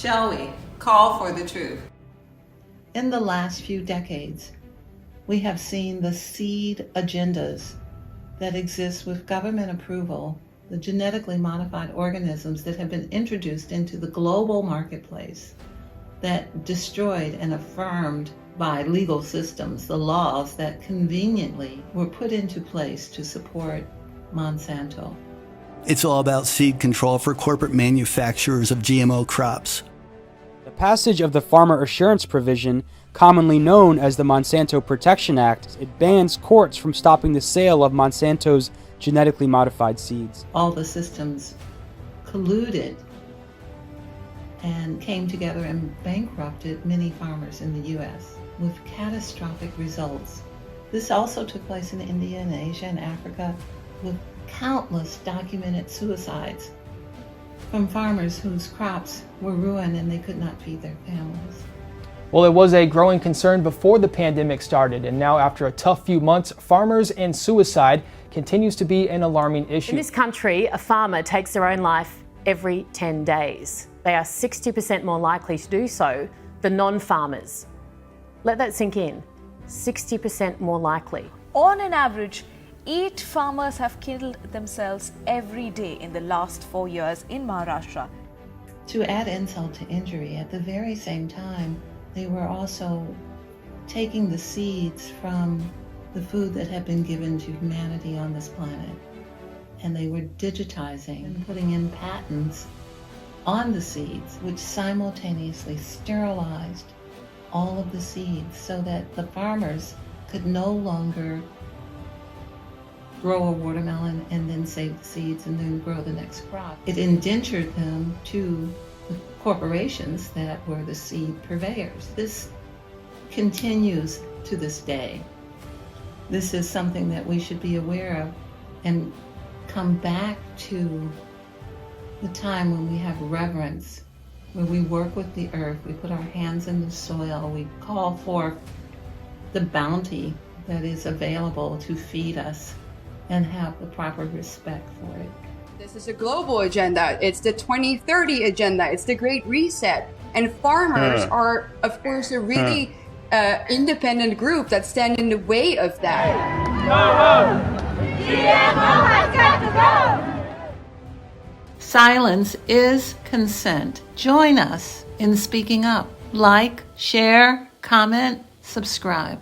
Shall we call for the truth? In the last few decades, we have seen the seed agendas that exist with government approval, the genetically modified organisms that have been introduced into the global marketplace that destroyed and affirmed by legal systems the laws that conveniently were put into place to support Monsanto. It's all about seed control for corporate manufacturers of GMO crops. The passage of the Farmer Assurance Provision, commonly known as the Monsanto Protection Act, it bans courts from stopping the sale of Monsanto's genetically modified seeds. All the systems colluded and came together and bankrupted many farmers in the U.S. with catastrophic results. This also took place in India and Asia and Africa, with countless documented suicides from farmers whose crops were ruined and they could not feed their families. Well, it was a growing concern before the pandemic started, and now after a tough few months, farmers and suicide continues to be an alarming issue. In this country, a farmer takes their own life every 10 days. They are 60% more likely to do so than non-farmers. Let that sink in. 60% more likely. On an average, 8 farmers have killed themselves every day in the last 4 years in Maharashtra. To add insult to injury, at the very same time, they were also taking the seeds from the food that had been given to humanity on this planet, and they were digitizing and putting in patents on the seeds, which simultaneously sterilized all of the seeds so that the farmers could no longer grow a watermelon and then save the seeds and then grow the next crop. It indentured them to the corporations that were the seed purveyors. This continues to this day. This is something that we should be aware of and come back to the time when we have reverence, where we work with the earth, we put our hands in the soil, we call forth the bounty that is available to feed us and have the proper respect for it. This is a global agenda. It's the 2030 agenda. It's the Great Reset. And farmers are, of course, a really independent group that stand in the way of that. GMO has got to go! Silence is consent. Join us in speaking up. Like, share, comment, subscribe.